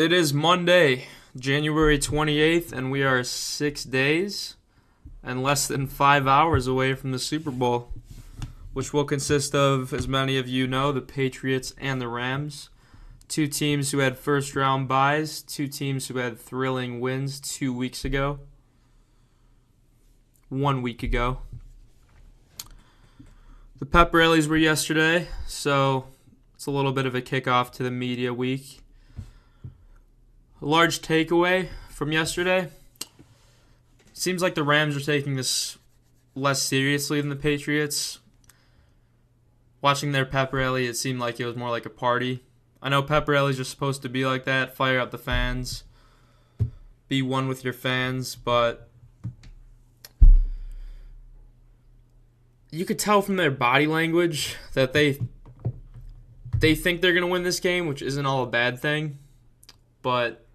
It is Monday, January 28th, and we are 6 days and less than 5 hours away from the Super Bowl, which will consist of, as many of you know, the Patriots and the Rams. Two teams who had first round byes, two teams who had thrilling wins 2 weeks ago. 1 week ago. The pep rallies were yesterday, so it's a little bit of a kickoff to the media week. A large takeaway from yesterday. Seems like the Rams are taking this less seriously than the Patriots. Watching their pep rally, it seemed like it was more like a party. I know pep rallies are supposed to be like that, fire up the fans, be one with your fans, but you could tell from their body language that they think they're going to win this game, which isn't all a bad thing, but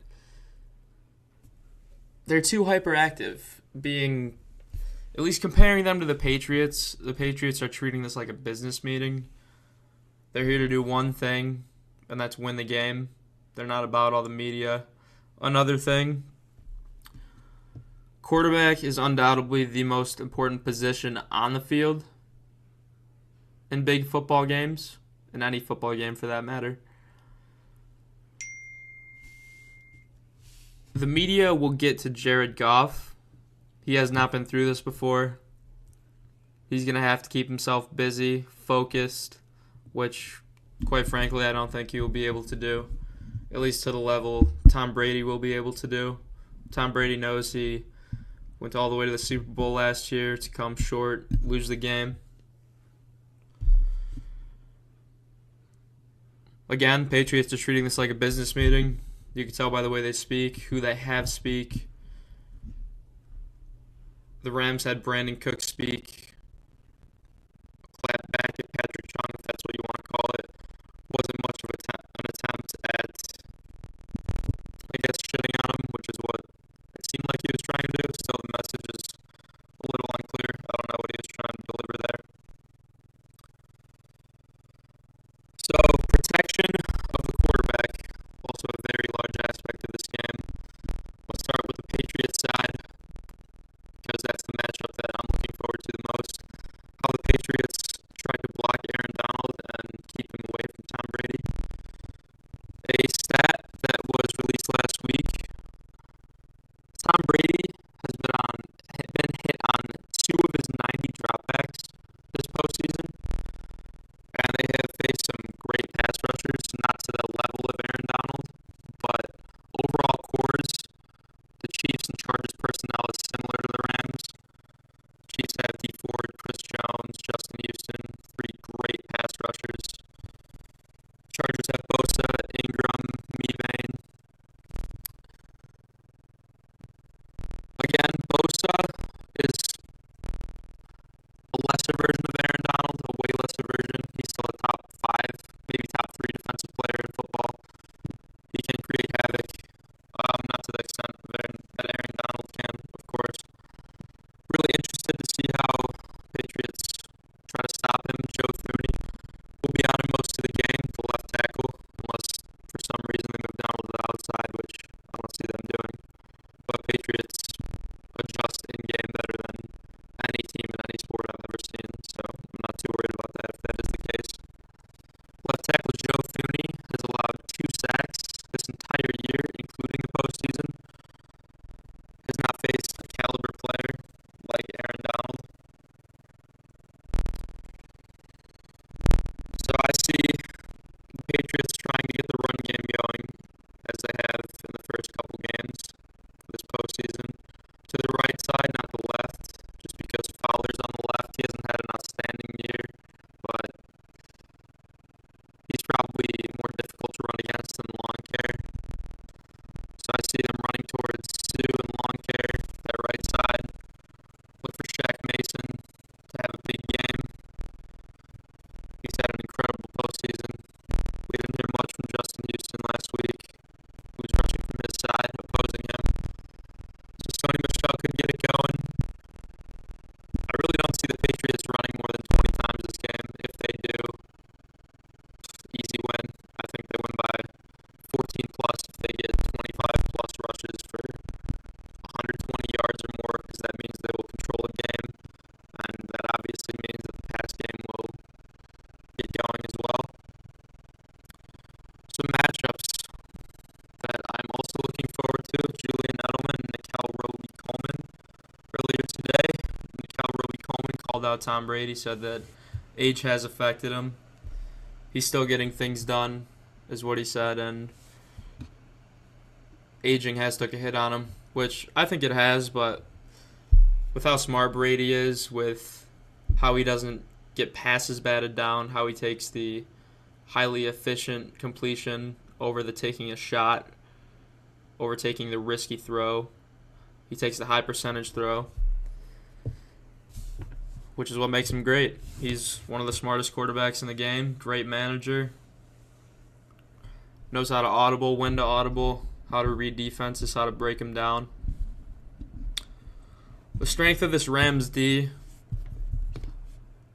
they're too hyperactive. Being, at least comparing them to the Patriots are treating this like a business meeting. They're here to do one thing, and that's win the game. They're not about all the media. Another thing, quarterback is undoubtedly the most important position on the field in big football games, in any football game for that matter. The media will get to Jared Goff. He has not been through this before. He's going to have to keep himself busy, focused, which, quite frankly, I don't think he will be able to do, at least to the level Tom Brady will be able to do. Tom Brady knows he went all the way to the Super Bowl last year to come short, lose the game. Again, Patriots are treating this like a business meeting. You can tell by the way they speak, who they have speak. The Rams had Brandon Cook speak. Clap back at Patrick Chung, if that's what you want to call it. Wasn't much of an attempt at, I guess, shitting on him, which is what it seemed like he was trying to do. Still, the message is a little unclear. I don't know what he was trying to deliver there. So, protection of the quarterback, also a very large aspect of this game. Let's start with the Patriots side, because that's the matchup that I'm looking forward to the most. How the Patriots tried to block Aaron Donald and keep him away from Tom Brady. A stat that was released last week: Tom Brady has been hit on 2 of his 90 dropbacks this postseason, and they have faced some great pass rushers, not to the level of Aaron Donald, but overall cores, the Chiefs and Chargers personnel is similar to the Rams. Chiefs have Dee Ford, Chris Jones, Justin Houston, 3 great pass rushers. Chargers have Bosa, Ingram, Mebane. Again, Bosa is a lesser version of Aaron Donald, a way lesser version. He's still a top 5, maybe top 3 defensive player in football. He can create havoc, not to the extent that Aaron Donald can, of course. Really interested to see how Patriots try to stop him. Joe Thuney will be on him most of the game, the left tackle, unless for some reason they move Donald to the outside, which I don't see them doing. But Patriots adjust in game better than any team in any sport I've ever seen, so I'm not too worried about that if that is the case. Left tackle Joe Thuney has allowed 2 sacks this entire year, including the postseason. Has not faced a caliber player like Aaron Donald. So I see the Patriots trying to get the run game going, as they have in the first couple games this postseason. To the right side, not the left, just because Fowler's on the left. He hasn't had an outstanding year, but he's probably more difficult to run against than Lawn Care. So I see them running towards Sue and Lawn Care, that right side. Look for Shaq Mason to have a big game. He's had an incredible postseason. We didn't hear much from Justin Houston last Tom Brady, said that age has affected him. He's still getting things done, is what he said, and aging has took a hit on him, which I think it has, but with how smart Brady is, with how he doesn't get passes batted down, how he takes the highly efficient completion over the taking a shot, over taking the risky throw. He takes the high percentage throw, which is what makes him great. He's one of the smartest quarterbacks in the game, great manager, knows how to audible, when to audible, how to read defenses, how to break them down. The strength of this Rams D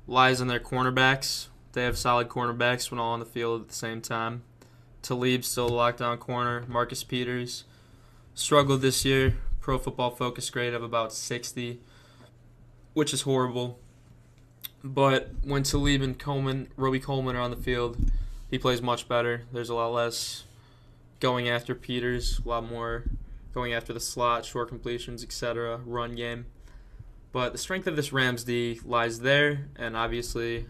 lies in their cornerbacks. They have solid cornerbacks when all on the field at the same time. Talib's still a lockdown corner. Marcus Peters struggled this year. Pro Football Focus grade of about 60, which is horrible. But when Talib and Roby Coleman are on the field, he plays much better. There's a lot less going after Peters, a lot more going after the slot, short completions, etc., run game. But the strength of this Rams D lies there, and obviously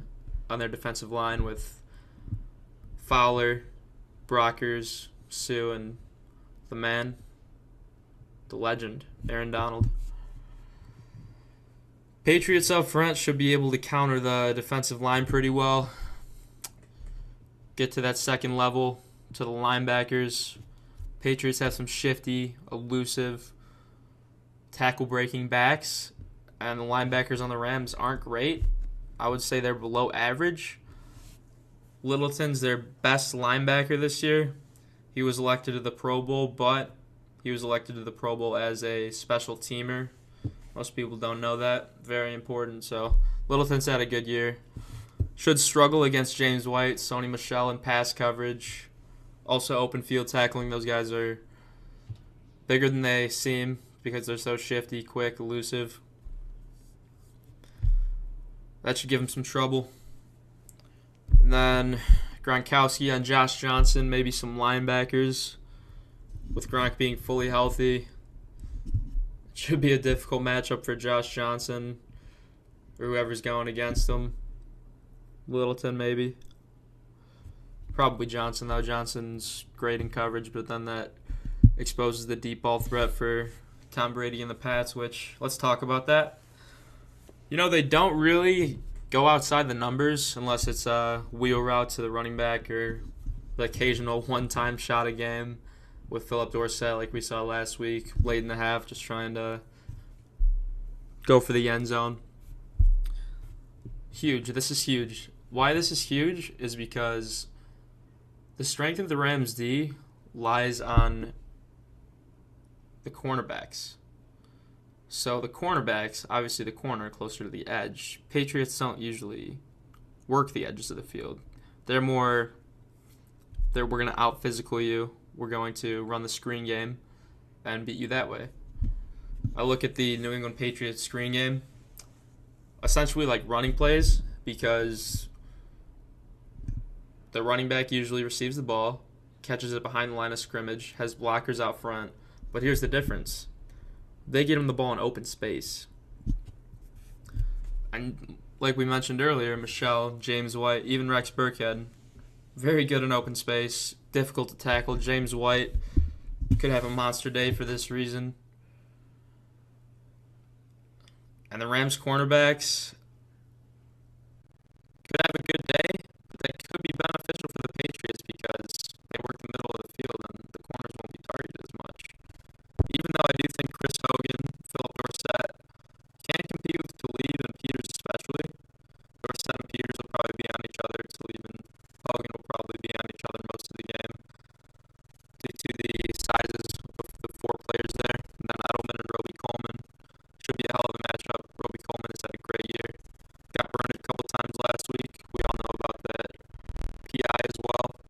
on their defensive line with Fowler, Brockers, Sue, and the man, the legend, Aaron Donald. Patriots up front should be able to counter the defensive line pretty well. Get to that second level, to the linebackers. Patriots have some shifty, elusive, tackle-breaking backs, and the linebackers on the Rams aren't great. I would say they're below average. Littleton's their best linebacker this year. He was elected to the Pro Bowl, but he was elected to the Pro Bowl as a special teamer. Most people don't know that. Very important. So Littleton's had a good year. Should struggle against James White, Sony Michel in pass coverage. Also open field tackling. Those guys are bigger than they seem because they're so shifty, quick, elusive. That should give him some trouble. And then Gronkowski on Josh Johnson, maybe some linebackers. With Gronk being fully healthy, it should be a difficult matchup for Josh Johnson or whoever's going against him. Littleton, maybe. Probably Johnson, though. Johnson's great in coverage, but then that exposes the deep ball threat for Tom Brady and the Pats, which, let's talk about that. You know, they don't really go outside the numbers unless it's a wheel route to the running back or the occasional one-time shot a game with Philip Dorsett like we saw last week, late in the half, just trying to go for the end zone. Huge. This is huge. Why this is huge is because the strength of the Rams D lies on the cornerbacks. So the cornerbacks, obviously the corner closer to the edge. Patriots don't usually work the edges of the field. We're going to out-physical you. We're going to run the screen game and beat you that way. I look at the New England Patriots screen game, essentially like running plays, because the running back usually receives the ball, catches it behind the line of scrimmage, has blockers out front. But here's the difference. They get him the ball in open space. And like we mentioned earlier, Michel, James White, even Rex Burkhead, very good in open space, difficult to tackle. James White could have a monster day for this reason. And the Rams cornerbacks could have a good day, but that could be beneficial for the Patriots because they work the middle of the field and the corners won't be targeted as much. Even though I do think Chris Hogan, Philip Dorsett can compete with Talib and Peters especially. Dorsett and Peters will probably be on each other. Talib and Hogan will probably be on each other most of the game due to the sizes of the four players there. And then Edelman and Roby Coleman should be a hell of a matchup. Roby Coleman has had a great year. Got burned a couple times last week. We all know about that PI as well.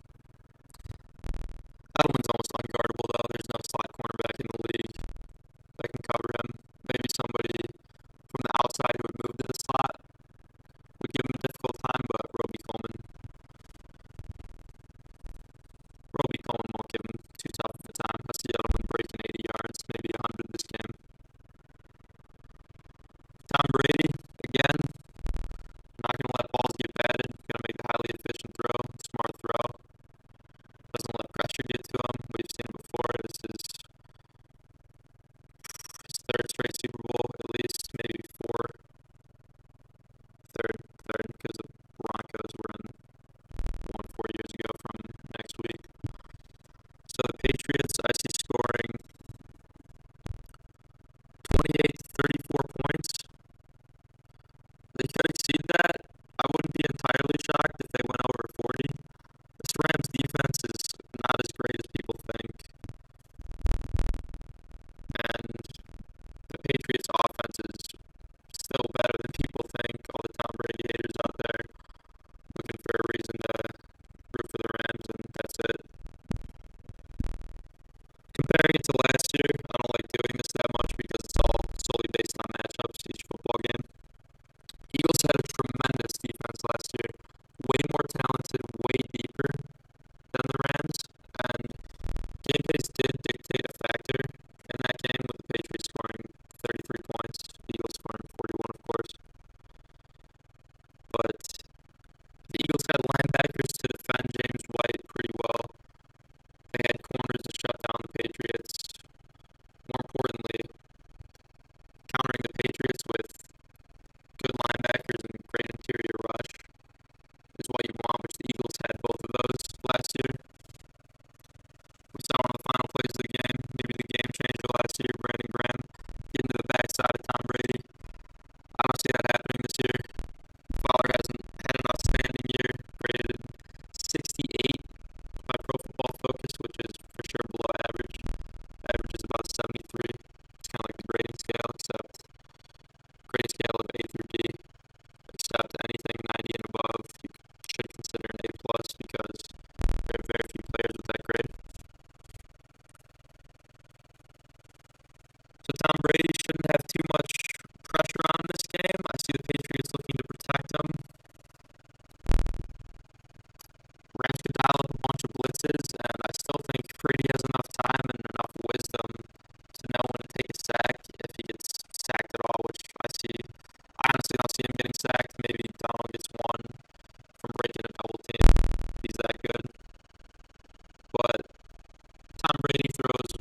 comparing it to last year, I don't like doing this that much because it's all solely based on matchups each football game. Eagles had a tremendous defense last year, way more talented, way deeper than the Rams, and game pace did dictate a factor in that game with the Patriots scoring 33 points, Eagles scoring 41, of course. But the Eagles had linebackers to defend James White pretty well. They had corners to shut down the Patriots. More importantly, countering the Patriots with good linebackers and great interior rush is what you want, which the Eagles had both of those last year. We saw one of the final plays of the game, maybe the game changer last year, Brandon Graham getting to the backside of Tom Brady. I don't see that happening this year. Fowler hasn't had an outstanding year, graded 68 by Pro Football Focus, which is for sure below average. Average is about 73. It's kind of like the grading scale, except grading scale of A through D, except anything 90 and above, you should consider an A plus because there are very few players with that grade. So Tom Brady shouldn't have too much pressure on this game. I see the Patriots looking to protect him. Rams could dial up a bunch of blitzes, and I still think Brady has enough time and enough wisdom to know when to take a sack if he gets sacked at all, which I see. I honestly don't see him getting sacked. Maybe Donald gets one from breaking a double team. He's that good. But Tom Brady throws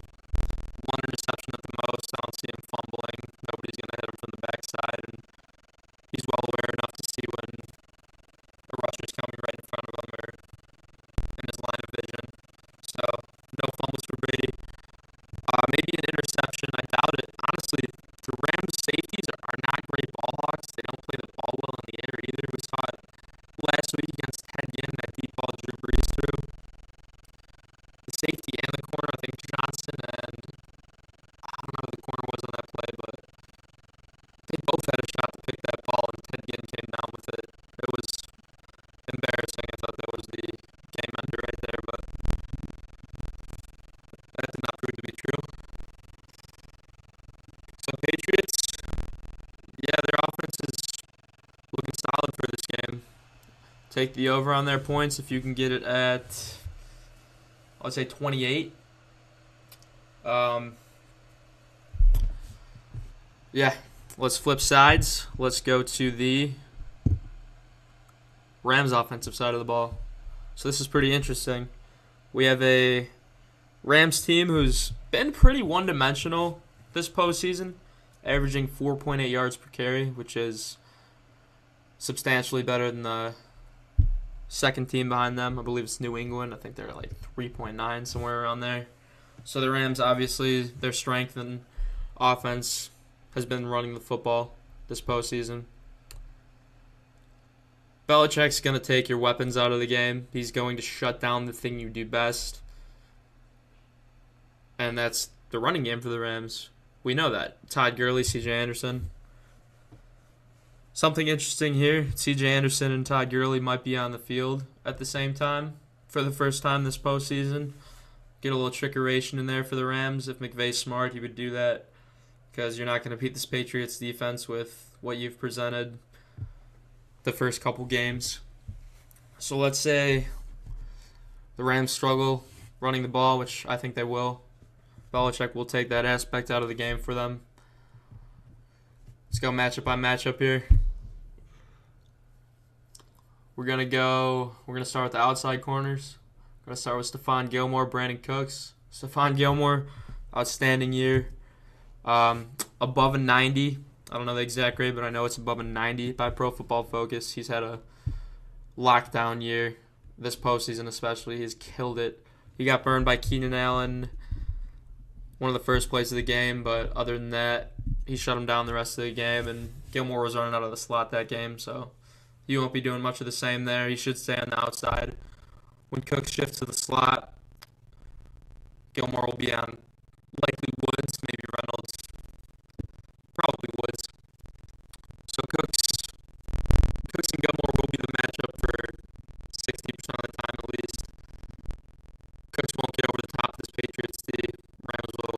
one interception at the most. I don't see him fumbling. Nobody's going to hit him from the backside, and he's well aware enough to see when a rusher's coming right in front of him or in his line of vision. So, no fumbles for Brady. Maybe an interception. I doubt it. Honestly, the Rams safeties are not great ball hawks. They don't play the ball well in the air either. We saw it last week against Ted Ginn, that deep ball Drew Brees threw. The safety and the corner, I think Johnson and I don't know who the corner was on that play, but they both had a shot to pick that ball, and Ted Ginn came down with it. It was embarrassing. I thought that was the game ender right there, but that did not prove to be true. So Patriots, yeah, their offense is looking solid for this game. Take the over on their points if you can get it at, I'd say 28. Yeah, let's flip sides. Let's go to the Rams offensive side of the ball. So this is pretty interesting. We have a Rams team who's been pretty one-dimensional this postseason, averaging 4.8 yards per carry, which is substantially better than the second team behind them. I believe it's New England. I think they're like 3.9, somewhere around there. So the Rams, obviously, their strength in offense has been running the football this postseason. Belichick's going to take your weapons out of the game. He's going to shut down the thing you do best. And that's the running game for the Rams. We know that. Todd Gurley, C.J. Anderson. Something interesting here. C.J. Anderson and Todd Gurley might be on the field at the same time for the first time this postseason. Get a little trickeration in there for the Rams. If McVay's smart, he would do that because you're not going to beat this Patriots defense with what you've presented the first couple games. So let's say the Rams struggle running the ball, which I think they will. Belichick will take that aspect out of the game for them. Let's go matchup by matchup here. We're going to start with the outside corners. We're going to start with Stephon Gilmore, Brandon Cooks. Stephon Gilmore, outstanding year. Above a 90. I don't know the exact grade, but I know it's above a 90 by Pro Football Focus. He's had a lockdown year this postseason especially. He's killed it. He got burned by Keenan Allen one of the first plays of the game, but other than that, he shut him down the rest of the game, and Gilmore was running out of the slot that game, so he won't be doing much of the same there. He should stay on the outside. When Cook shifts to the slot, Gilmore will be on likely Woods, maybe Reynolds, probably Woods. So Cooks and Gilmore will be the matchup for 60% of the time at least. Cooks won't get over the top of this Patriots D. Rams will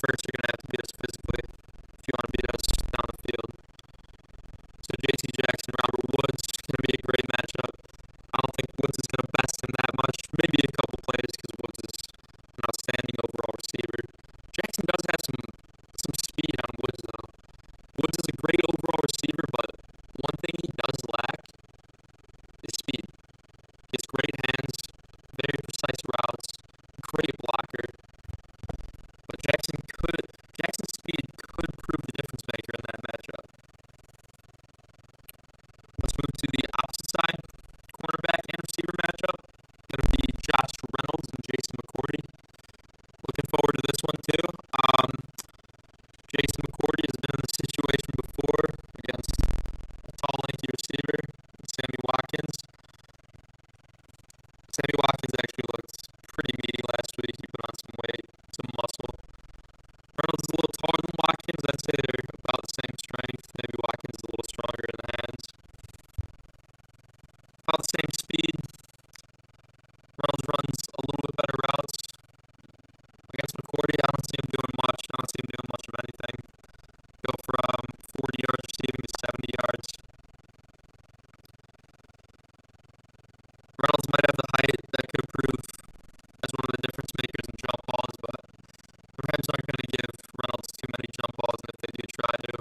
first, you're going to have to beat us physically if you want to beat us down the field. So J.C. Jackson, Robert Woods, going to be a great matchup. I don't think Woods is going to best him that much. Maybe a couple plays because Woods is an outstanding overall receiver. Jackson does have some speed on Woods, though. Woods is a great overall receiver, but one thing he does lack is speed. He has great hands, very precise routes, great blocker. But Jackson's speed could prove the difference maker in that matchup. Let's move to the opposite side. Cornerback and receiver matchup. Going to be Josh Reynolds and Jason McCourty. Looking forward to this one too. Jason McCourty has been in this situation before against a tall, lanky receiver, Sammy Watkins. Sammy Watkins actually looked pretty meaty last week. He put on some weight, some muscle. Reynolds is a little taller than Watkins. I'd say they're about the same strength. Maybe Watkins is a little stronger in the hands. About the same speed. Reynolds runs a little bit better routes. Against McCourty, I don't see him doing much. I don't see him doing much of anything. Go from 40 yards receiving to 70 yards. Reynolds might have the height that could prove as one of the difference makers in jump balls, but the Rams aren't going to give Reynolds too many jump balls, and if they do try to,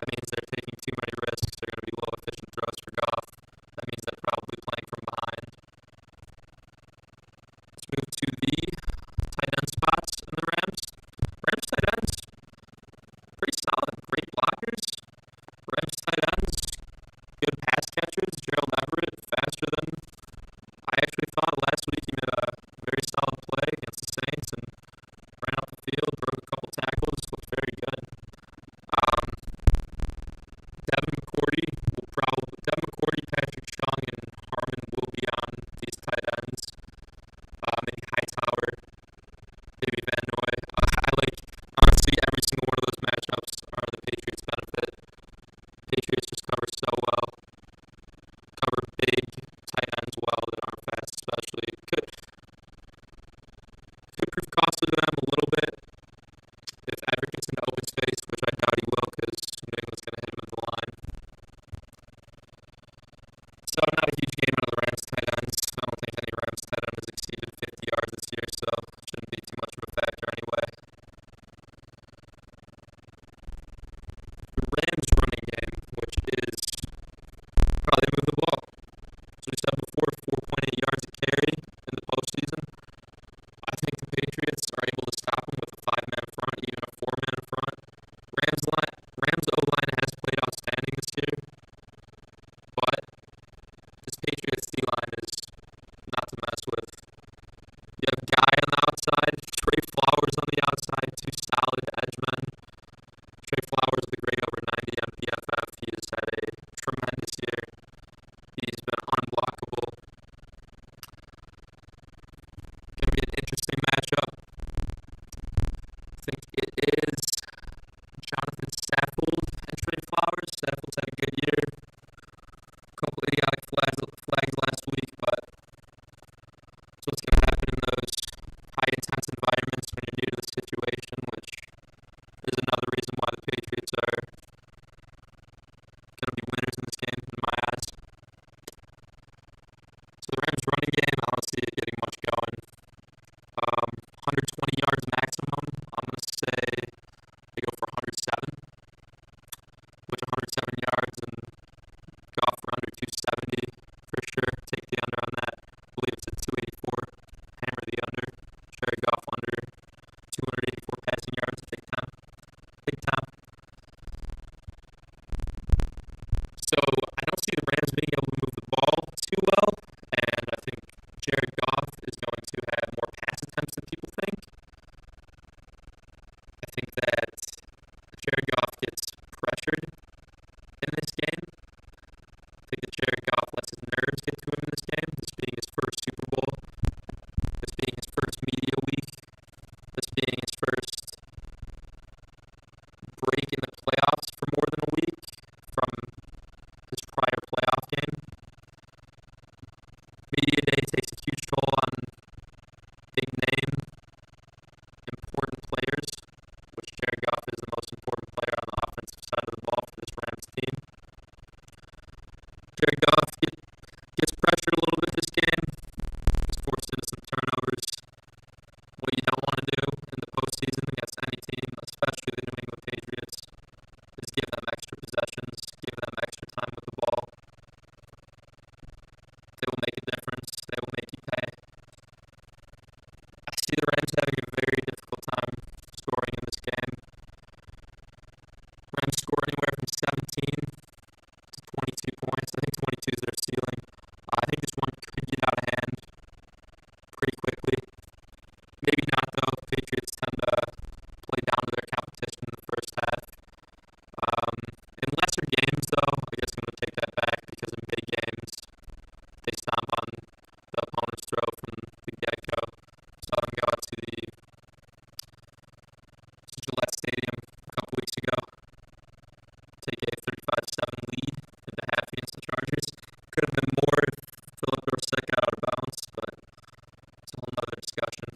that means they're taking too many risks. They're going to be low efficient throws for Goff. That means they're probably playing from behind. Let's move to the tight end spots in the Rams. Rams tight ends, pretty solid, great blockers. Rams tight ends, good pass catchers. Gerald Everett, faster than I actually thought last week. He made a very solid play against the Saints and ran off the field, broke a couple tackles, looked very good. Devin McCourty, Patrick Chung, and Harmon will be on these tight ends. Maybe Hightower, maybe Van Noy. Honestly, every single one of those matchups are the Patriots' benefit. Patriots just cover so well, cover big tight ends well that aren't fast, especially. Could prove costly to them a little bit if Everett gets into open space, which I doubt he will because New England's going to hit him at the line. So not a huge game out of the Rams tight ends. I don't think any Rams tight end has exceeded 50 yards this year, so it shouldn't be too much of a factor anyway. The Rams running game, which is how they move the ball. As we said before, 4.8 yards a carry in the postseason. I think the Patriots are able to stop them with a 5-man front, even a 4-man front. Rams O-line has played outstanding this year, but this Patriots D-line is not to mess with. You have Guy on the outside, Trey Flowers on the outside, two solid edgemen. Trey Flowers with a grade over 90 on PFF. He has had a tremendous year. He's been unblockable. Going to be an interesting matchup. I think it is Jonathan Saffold and Trey Flowers. Saffold's had a good year. A couple idiotic flags last week, but that's what's going to happen in those high-intense environments when you're new to the situation, which is another reason why the Patriots are going to be winners in this game, in my eyes. So the Rams running game, I don't see it getting much going. 120 yards maximum. I'm going to say they go for 107, which 107 yards and Goff for under 270 for sure. Take the under on that. I believe it's at 284. Hammer the under. Jared Goff under 284 passing yards. Big time. Big time. So I don't see the Rams being able to move the ball too well, and I think Jared Goff is going to have more pass attempts than people think. I think that Jared Goff gets pressured in this game. I think that Jared Goff lets his nerves get to him in this game, this being his first Super Bowl, this being his first media week, this being his first postseason against any team, especially the New England Patriots, is give them extra possessions, give them extra time with the ball. They will make a difference. They will make you pay. I see the Rams having a very difficult time scoring in this game. Rams score anywhere from 17 to 22 points. I think 22 is their ceiling. I think this one could get out of hand pretty quickly. Maybe not, though. Patriots tend to play down to their competition in the first half. In lesser games, though, I guess I'm going to take that back because in big games, they stomp on the opponent's throat from the get-go. Saw them go out to the Gillette Stadium a couple weeks ago, take a 35-7 lead in the half against the Chargers. Could have been more if Philip Dorsett got out of bounds, but it's a whole nother discussion.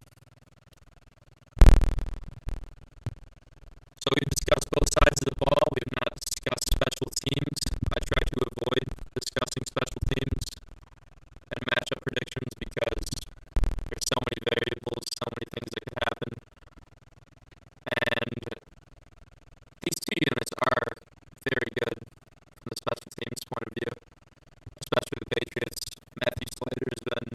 So we've discussed both sides of the ball. We have not discussed special teams. I try to avoid discussing special teams and matchup predictions because there's so many variables, so many things that could happen. And these two units are very good from the special teams point of view, especially the Patriots. Matthew Slater has been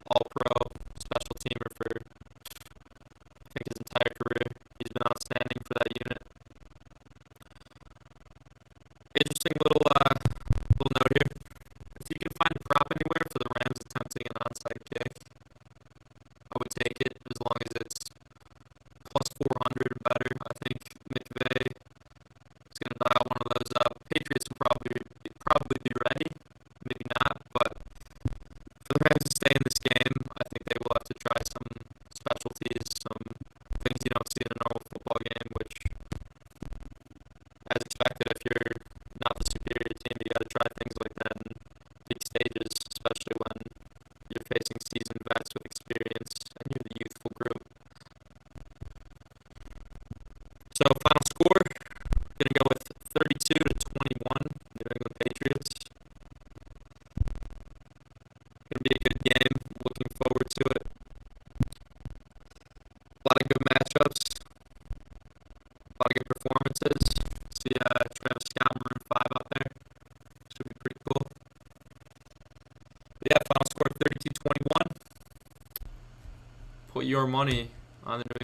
all-pro special teamer for, I think, his entire career. He's been outstanding for that unit. Interesting little note here. If you can find a prop anywhere for the Rams attempting an onside kick, I would take it as long as it's plus 400 or better. I think McVay is going to dial one of those up. Patriots will probably be ready, maybe not, but for the Rams to stay in this game, I think they will have to try some specialties, some things you don't see in a normal football game, which, as expected, if you're not the superior team, you got to try things like that in big stages, especially when you're facing seasoned vets with experience and you're the youthful group. So final score, gonna go with 32-21, New England Patriots. Gonna be a good game. Looking forward to it. A lot of good matchups. A lot of good performances. See Travis Scott in room 5 out there. Should be pretty cool. But yeah, final score 32-21. Put your money on the New